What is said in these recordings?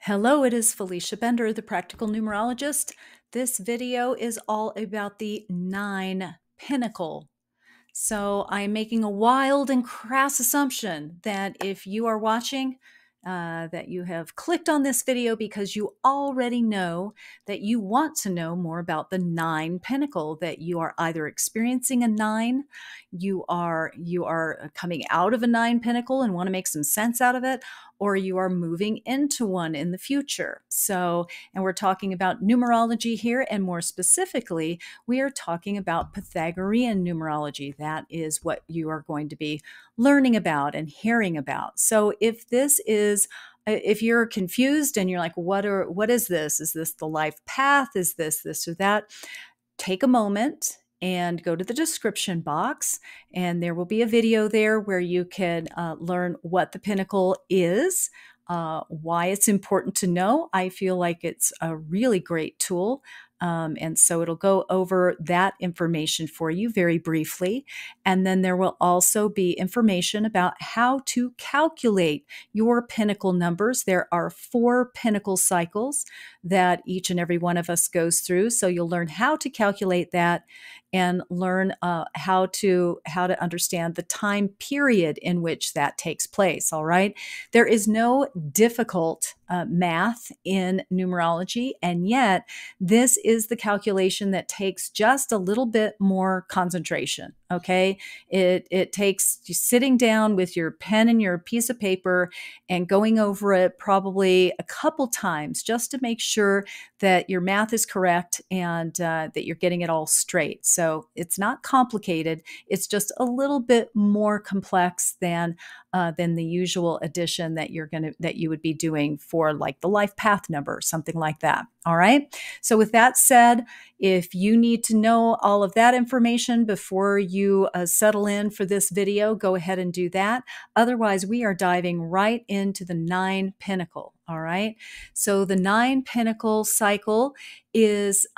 Hello, it is Felicia Bender, the Practical Numerologist. This video is all about the 9 pinnacle. So I'm making a wild and crass assumption that if you are watching, that you have clicked on this video because you already know that you want to know more about the 9 pinnacle, that you are either experiencing a 9, you are coming out of a 9 pinnacle and want to make some sense out of it, or you are moving into one in the future. So, and we're talking about numerology here, and more specifically, we are talking about Pythagorean numerology. That is what you are going to be learning about and hearing about. So if you're confused and you're like, what is this? Is this the life path? Is this or that? Take a moment and go to the description box, and there will be a video there where you can learn what the pinnacle is, why it's important to know. I feel like it's a really great tool. And so it'll go over that information for you very briefly. And then there will also be information about how to calculate your pinnacle numbers. There are 4 pinnacle cycles that each and every one of us goes through. So you'll learn how to calculate that and learn how to understand the time period in which that takes place. All right. There is no difficult math in numerology, and yet this is the calculation that takes just a little bit more concentration. Okay. It takes you sitting down with your pen and your piece of paper and going over it probably a couple times just to make sure that your math is correct and that you're getting it all straight. So it's not complicated. It's just a little bit more complex than the usual addition that you would be doing for like the life path number, something like that. All right. So with that said, if you need to know all of that information before you settle in for this video, go ahead and do that. Otherwise, we are diving right into the 9 pinnacle. All right. So the 9 pinnacle cycle is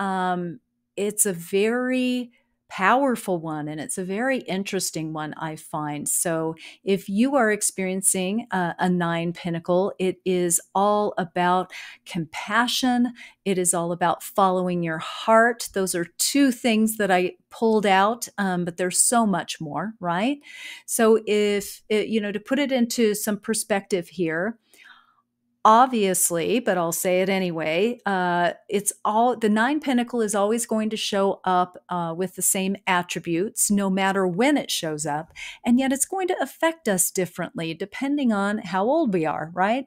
it's a very powerful one, and it's a very interesting one, I find. So if you are experiencing a 9 pinnacle, it is all about compassion. It is all about following your heart. Those are 2 things that I pulled out, but there's so much more, right? So to put it into some perspective here, obviously, but I'll say it anyway, the 9 pinnacle is always going to show up with the same attributes, no matter when it shows up. And yet it's going to affect us differently depending on how old we are, right?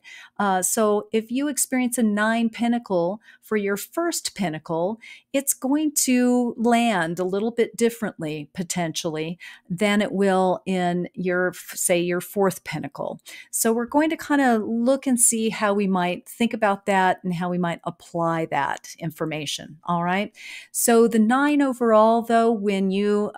So if you experience a 9 pinnacle for your first pinnacle, it's going to land a little bit differently potentially than it will in your 4th pinnacle. So we're going to kind of look and see how we might think about that and how we might apply that information. All right. So the 9 overall, though, when you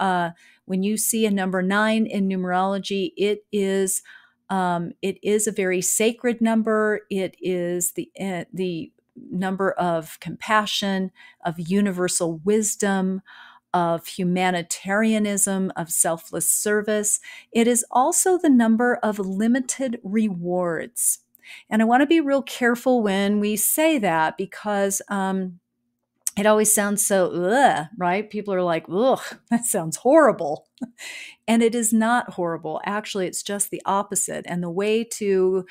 see a number 9 in numerology, it is a very sacred number. It is the number of compassion, of universal wisdom, of humanitarianism, of selfless service. It is also the number of limited rewards. And I want to be real careful when we say that because it always sounds so, ugh, right? People are like, ugh, that sounds horrible. And it is not horrible. Actually, it's just the opposite. And the way to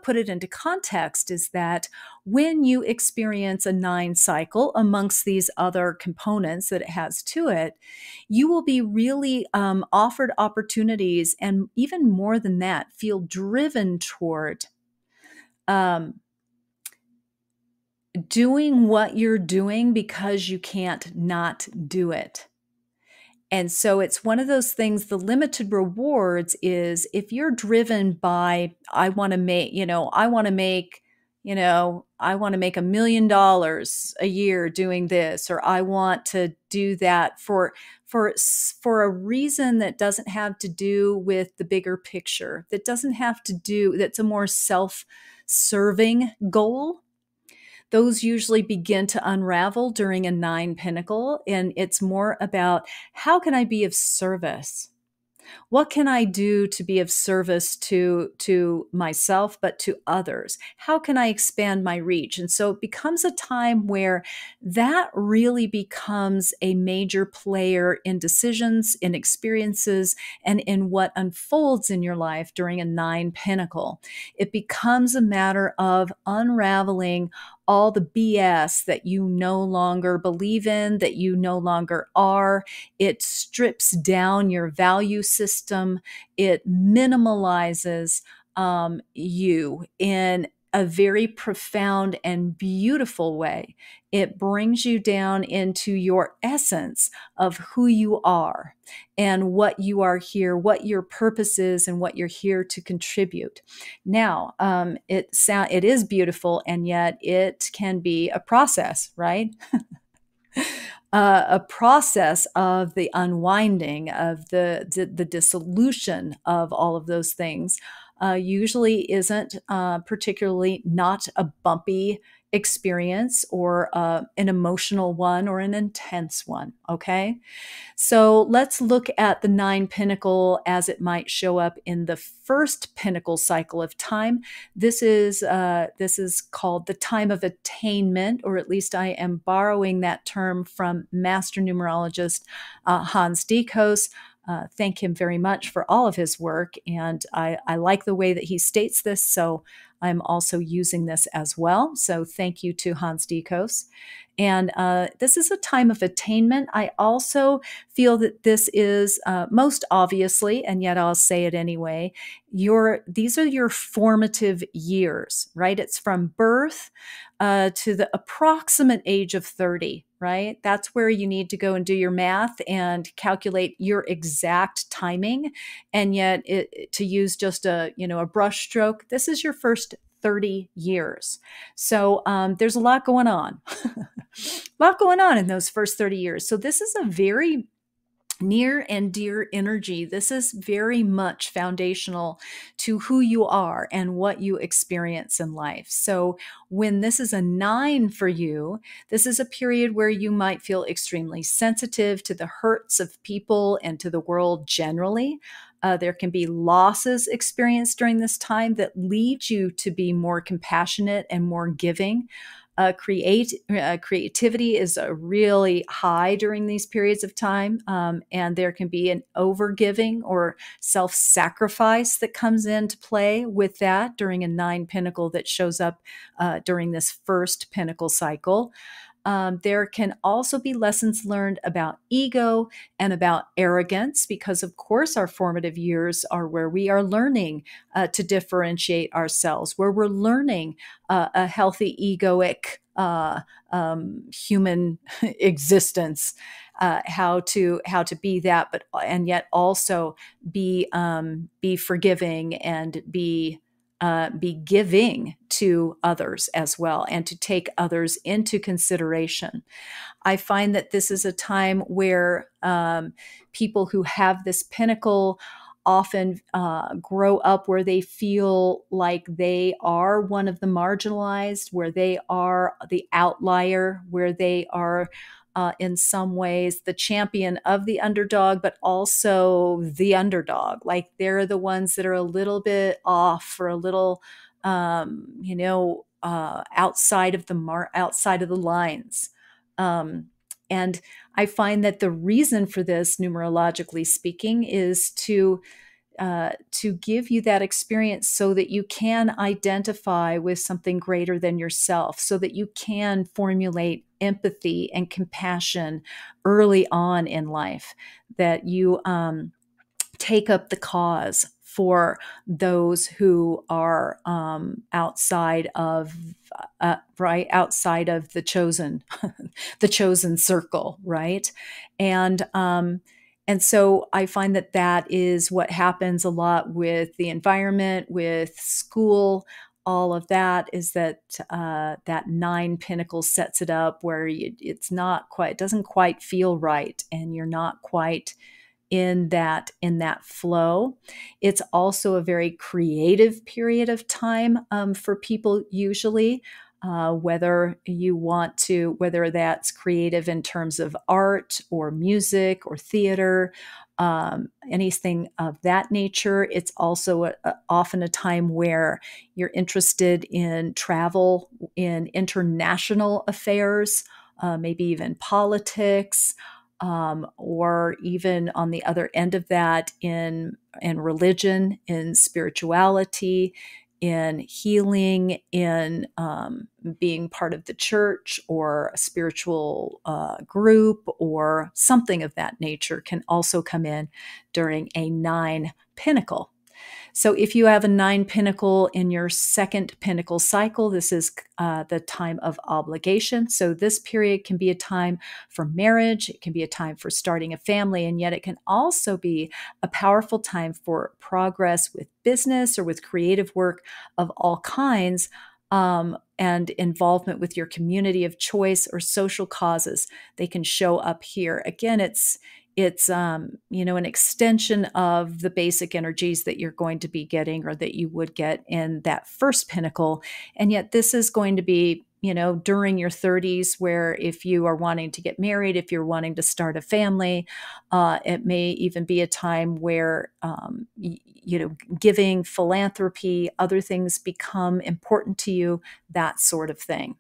put it into context is that when you experience a 9 cycle amongst these other components that it has to it, you will be really offered opportunities, and even more than that, feel driven toward doing what you're doing because you can't not do it. And so it's one of those things, the limited rewards is if you're driven by, I want to make $1 million a year doing this, or I want to do that for a reason that doesn't have to do with the bigger picture, that's a more self-serving goal. Those usually begin to unravel during a 9 pinnacle, and it's more about how can I be of service? What can I do to be of service to myself, but to others? How can I expand my reach? And so it becomes a time where that really becomes a major player in decisions, in experiences, and in what unfolds in your life during a nine pinnacle. It becomes a matter of unraveling all the BS that you no longer believe in, that you no longer are. It strips down your value system. It minimalizes you in a very profound and beautiful way. It brings you down into your essence of who you are and what you are here, what your purpose is, and what you're here to contribute. Now, it is beautiful, and yet it can be a process, right? A process of the unwinding of the dissolution of all of those things usually isn't particularly not a bumpy experience or an emotional one or an intense one. Okay. So let's look at the nine pinnacle as it might show up in the first pinnacle cycle of time. This is called the time of attainment, or at least I am borrowing that term from master numerologist Hans Dekos. Thank him very much for all of his work, and I like the way that he states this, so I'm also using this as well. So thank you to Hans Dekos. And this is a time of attainment. I also feel that this is most obviously, and yet I'll say it anyway, these are your formative years, right? It's from birth to the approximate age of 30, right? That's where you need to go and do your math and calculate your exact timing. And yet to use just a brush stroke, this is your first 30 years. So there's a lot going on, a lot going on in those first 30 years. So this is a very near and dear energy. This is very much foundational to who you are and what you experience in life. So when this is a 9 for you, this is a period where you might feel extremely sensitive to the hurts of people and to the world generally. There can be losses experienced during this time that lead you to be more compassionate and more giving. Creativity is really high during these periods of time, and there can be an overgiving or self-sacrifice that comes into play with that during a 9 pinnacle that shows up during this first pinnacle cycle. There can also be lessons learned about ego and about arrogance, because, of course, our formative years are where we are learning to differentiate ourselves, where we're learning a healthy egoic human existence, how to be that, and yet also be forgiving and be giving to others as well, and to take others into consideration. I find that this is a time where people who have this pinnacle often grow up where they feel like they are one of the marginalized, where they are the outlier, where they are in some ways the champion of the underdog, but also the underdog. Like they're the ones that are a little bit off or a little, outside of the lines. And I find that the reason for this, numerologically speaking, is to give you that experience so that you can identify with something greater than yourself, so that you can formulate empathy and compassion early on in life, that you take up the cause for those who are outside of outside of the chosen the chosen circle, right? And so I find that is what happens a lot with the environment, with school. All of that is that that 9 pinnacle sets it up where it doesn't quite feel right, and you're not quite in that flow. It's also a very creative period of time for people usually, whether that's creative in terms of art or music or theater, anything of that nature. It's also often a time where you're interested in travel, in international affairs, maybe even politics, or even on the other end of that in religion, in spirituality, in healing, in being part of the church or a spiritual group or something of that nature can also come in during a 9 pinnacle. So if you have a 9 pinnacle in your second pinnacle cycle, this is the time of obligation. So this period can be a time for marriage. It can be a time for starting a family, and yet it can also be a powerful time for progress with business or with creative work of all kinds, and involvement with your community of choice or social causes. They can show up here. Again, it's an extension of the basic energies that you're going to be getting or that you would get in that first pinnacle. And yet this is going to be, during your 30s, where if you are wanting to get married, if you're wanting to start a family, it may even be a time where, giving, philanthropy, other things become important to you, that sort of thing.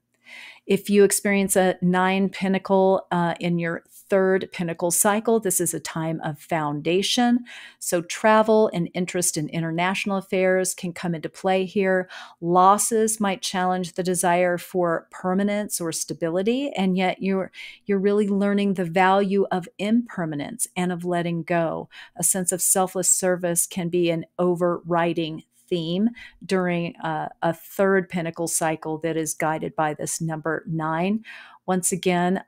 If you experience a 9 pinnacle in your third pinnacle cycle, this is a time of foundation. So travel and interest in international affairs can come into play here. Losses might challenge the desire for permanence or stability, and yet you're really learning the value of impermanence and of letting go. A sense of selfless service can be an overriding theme during a third pinnacle cycle that is guided by this number 9. Once again,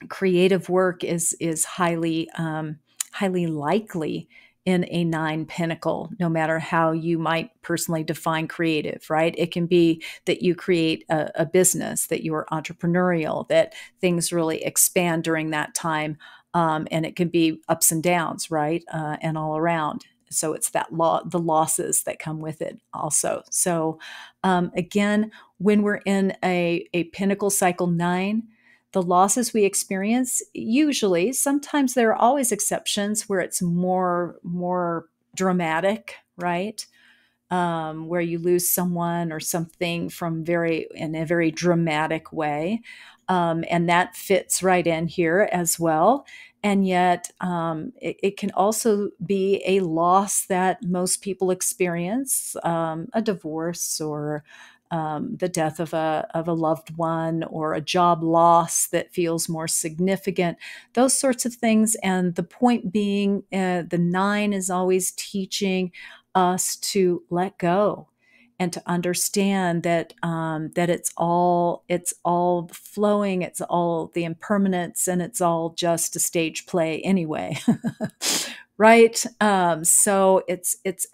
creative work is highly likely in a 9 pinnacle, no matter how you might personally define creative, right? It can be that you create a business, that you are entrepreneurial, that things really expand during that time, and it can be ups and downs, right? And all around. So it's the losses that come with it also. So again, when we're in a pinnacle cycle 9, the losses we experience, usually, sometimes there are always exceptions where it's more dramatic, right? Where you lose someone or something in a very dramatic way. And that fits right in here as well. And yet it can also be a loss that most people experience, a divorce or the death of a loved one or a job loss that feels more significant, those sorts of things. And the point being, the 9 is always teaching us to let go and to understand that that it's all flowing, it's all the impermanence, and it's all just a stage play anyway, right? So it's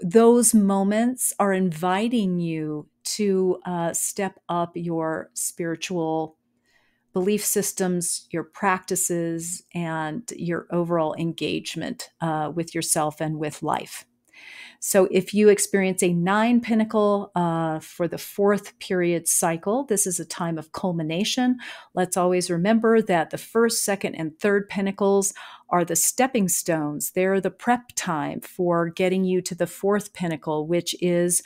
those moments are inviting you to step up your spiritual belief systems, your practices, and your overall engagement with yourself and with life. So if you experience a 9 pinnacle for the 4th period cycle, this is a time of culmination. Let's always remember that the 1st, 2nd, and 3rd pinnacles are the stepping stones. They're the prep time for getting you to the 4th pinnacle, which is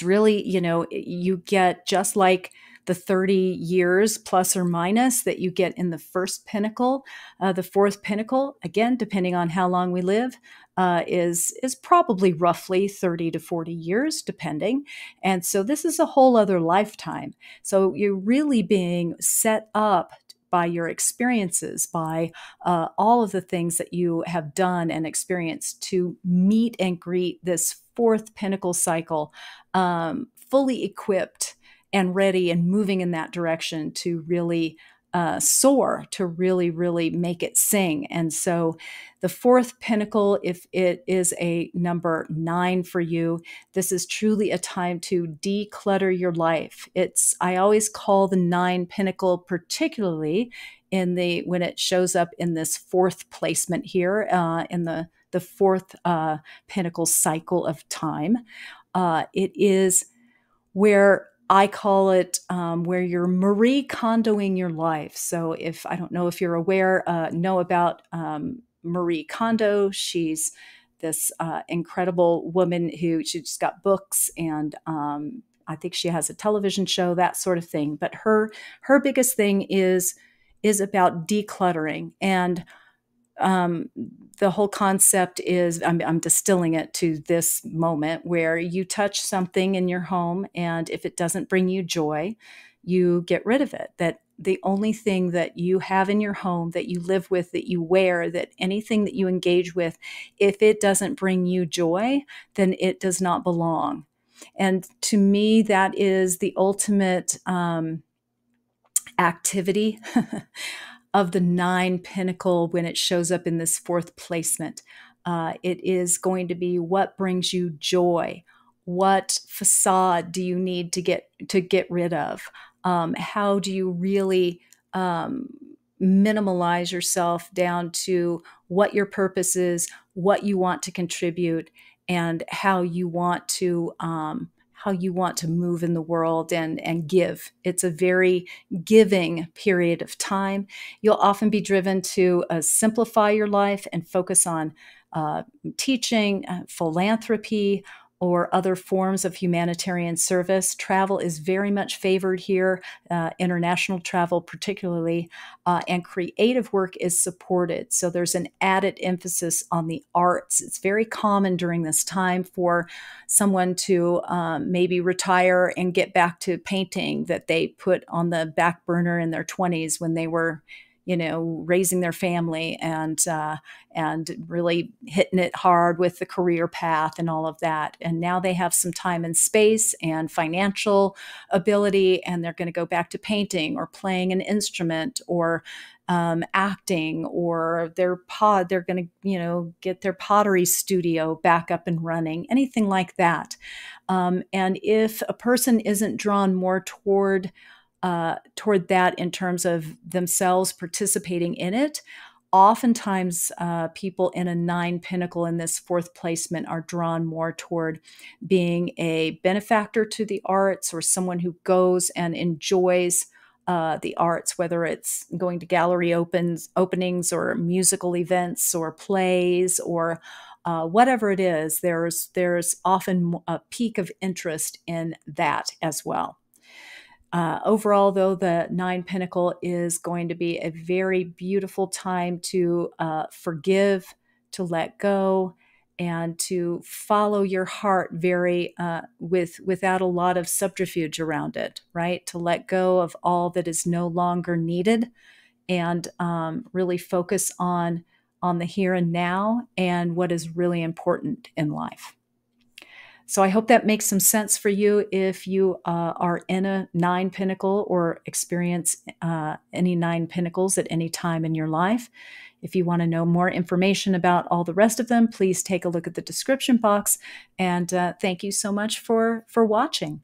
really, you get just like the 30 years plus or minus that you get in the 1st pinnacle. The 4th pinnacle, again, depending on how long we live, is probably roughly 30 to 40 years, depending. And so this is a whole other lifetime. So you're really being set up by your experiences, by all of the things that you have done and experienced to meet and greet this 4th pinnacle cycle, fully equipped and ready and moving in that direction to really soar, to really, really make it sing. And so the 4th pinnacle, if it is a number 9 for you, this is truly a time to declutter your life. I always call the 9 pinnacle, particularly when it shows up in this 4th placement here, in the 4th pinnacle cycle of time. It is where I call it where you're Marie Kondoing your life. So if I don't know if you're aware, know about Marie Kondo. She's this incredible woman who she's got books and I think she has a television show, that sort of thing. But her biggest thing is about decluttering. And the whole concept is I'm distilling it to this moment where you touch something in your home, and if it doesn't bring you joy, you get rid of it. That the only thing that you have in your home, that you live with, that you wear, that anything that you engage with, if it doesn't bring you joy, then it does not belong. And to me, that is the ultimate activity of the 9 pinnacle when it shows up in this 4th placement. It is going to be what brings you joy. What facade do you need to get rid of? How do you really minimalize yourself down to what your purpose is, what you want to contribute, and how you want to move in the world and give. It's a very giving period of time. You'll often be driven to simplify your life and focus on teaching, philanthropy, or other forms of humanitarian service. Travel is very much favored here, international travel particularly, and creative work is supported. So there's an added emphasis on the arts. It's very common during this time for someone to maybe retire and get back to painting that they put on the back burner in their 20s when they were raising their family and really hitting it hard with the career path and all of that. And now they have some time and space and financial ability, and they're going to go back to painting or playing an instrument or acting, or they're going to get their pottery studio back up and running, anything like that. And if a person isn't drawn more toward that in terms of themselves participating in it, oftentimes people in a 9 pinnacle in this 4th placement are drawn more toward being a benefactor to the arts, or someone who goes and enjoys the arts, whether it's going to gallery openings or musical events or plays or whatever it is. There's often a peak of interest in that as well. Overall, though, the 9 pinnacle is going to be a very beautiful time to forgive, to let go, and to follow your heart without a lot of subterfuge around it, right? To let go of all that is no longer needed and really focus on the here and now and what is really important in life. So I hope that makes some sense for you if you are in a 9 pinnacle or experience any 9 pinnacles at any time in your life. If you want to know more information about all the rest of them, please take a look at the description box. And thank you so much for watching.